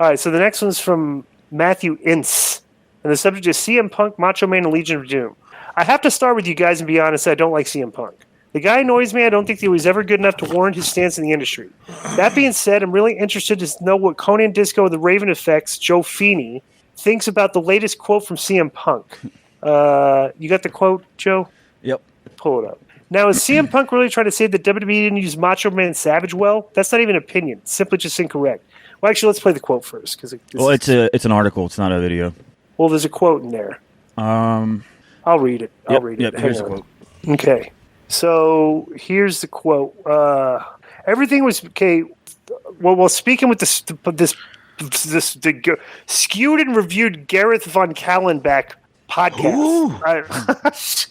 All right, so the next one's from Matthew Ince, and the subject is CM Punk, Macho Man, and Legion of Doom. I have to start with you guys and be honest, I don't like CM Punk. The guy annoys me. I don't think he was ever good enough to warrant his stance in the industry. That being said, I'm really interested to know what Konnan Disco of the Raven Effects, Joe Feeney, thinks about the latest quote from CM Punk. You got the quote, Joe? Yep. Pull it up. Now, is CM Punk really trying to say that WWE didn't use Macho Man Savage well? That's not even an opinion. It's simply just incorrect. Well, actually, let's play the quote first. It's an article. It's not a video. Well, there's a quote in there. I'll read it. Yep, here's the quote. Okay. So here's the quote. Everything was okay. Well, speaking with this skewed and reviewed Gareth von Kallenbach podcast.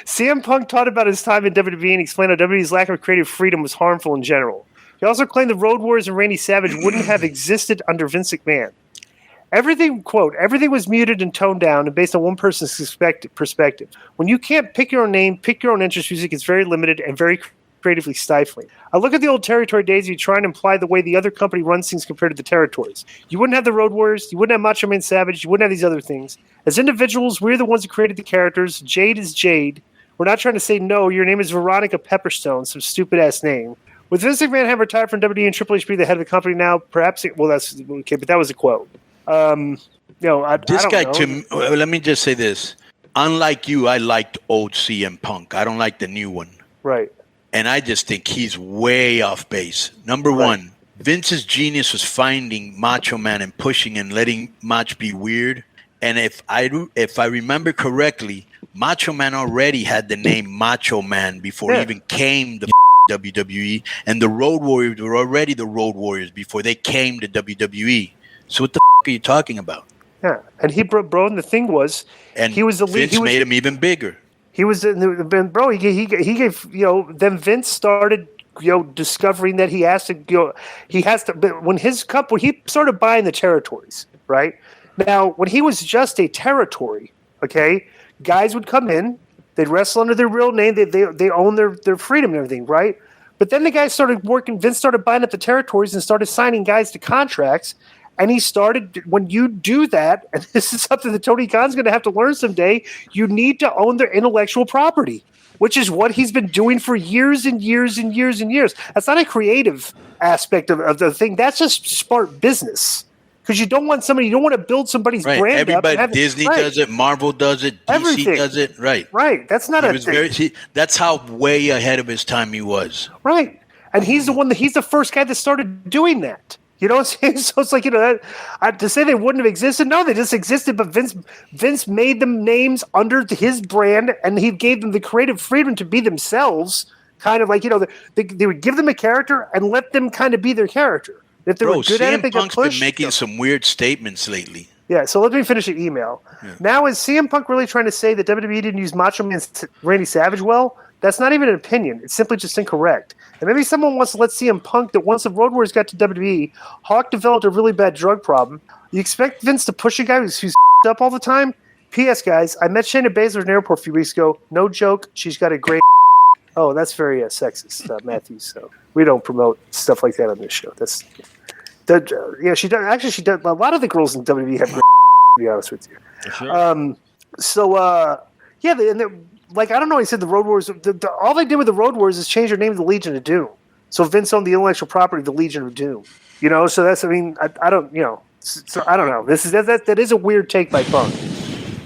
CM Punk taught about his time in WWE and explained how WWE's lack of creative freedom was harmful in general. He also claimed the Road Warriors and Randy Savage wouldn't have existed under Vince McMahon. Everything was muted and toned down and based on one person's perspective. When you can't pick your own name, pick your own interest, music is very limited and very creatively stifling. I look at the old territory days, you try and imply the way the other company runs things compared to the territories. You wouldn't have the Road Warriors, you wouldn't have Macho Man Savage, you wouldn't have these other things. As individuals, we're the ones who created the characters. Jade is Jade. We're not trying to say, no, your name is Veronica Pepperstone, some stupid-ass name. With Vince McMahon having retired from WWE and Triple H being the head of the company now, perhaps that's okay, but that was a quote. I don't know. Let me just say this. Unlike you, I liked old CM Punk. I don't like the new one. Right. And I just think he's way off base. Number one, Vince's genius was finding Macho Man and pushing and letting Mach be weird. And if I remember correctly, Macho Man already had the name Macho Man before he even came to WWE. And the Road Warriors were already the Road Warriors before they came to WWE. So what the are you talking about? Yeah, and he bro, and the thing was, and he was the lead. Vince made him even bigger. He was bro. He gave Then Vince started discovering that he has to. But when he started buying the territories, right now when he was just a territory, okay, guys would come in, they'd wrestle under their real name, they own their freedom and everything, right? But then the guys started working. Vince started buying up the territories and started signing guys to contracts. And he started, when you do that, and this is something that Tony Khan's going to have to learn someday, you need to own their intellectual property, which is what he's been doing for years and years and years and years. That's not a creative aspect of the thing. That's just smart business. Because you don't want to build somebody's brand Everybody, up. Disney does it, Marvel does it, DC does it. Right. That's not a thing. That's how way ahead of his time he was. Right. And he's the first guy that started doing that. You know what I'm saying? So it's like, to say they wouldn't have existed, no, they just existed, but Vince made them names under his brand, and he gave them the creative freedom to be themselves, kind of like, they would give them a character and let them kind of be their character. If they were good at it, they got pushed. Been making some weird statements lately. Yeah, so let me finish the email. Yeah. Now, is CM Punk really trying to say that WWE didn't use Macho Man Randy Savage well? That's not even an opinion. It's simply just incorrect. And maybe someone wants to let CM Punk that once the Road Warriors got to WWE, Hawk developed a really bad drug problem. You expect Vince to push a guy who's up all the time? P.S. guys, I met Shayna Baszler in the airport a few weeks ago. No joke, she's got a great Oh, that's very sexist, Matthew. So we don't promote stuff like that on this show. Yeah, she does. Actually, she does. A lot of the girls in WWE have great to be honest with you. Sure. Like, I don't know. He said the Road Warriors. All they did with the Road Warriors is change their name to the Legion of Doom. So Vince owned the intellectual property of the Legion of Doom. So that's. I mean, I don't. So I don't know. That is a weird take by Punk.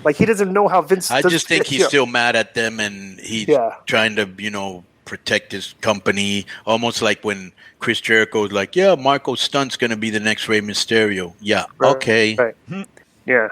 Like, he doesn't know how Vince. I just think he's still mad at them, and he's trying to protect his company. Almost like when Chris Jericho was like, "Yeah, Marco Stunt's going to be the next Rey Mysterio." Yeah, right, okay. Right. Yeah.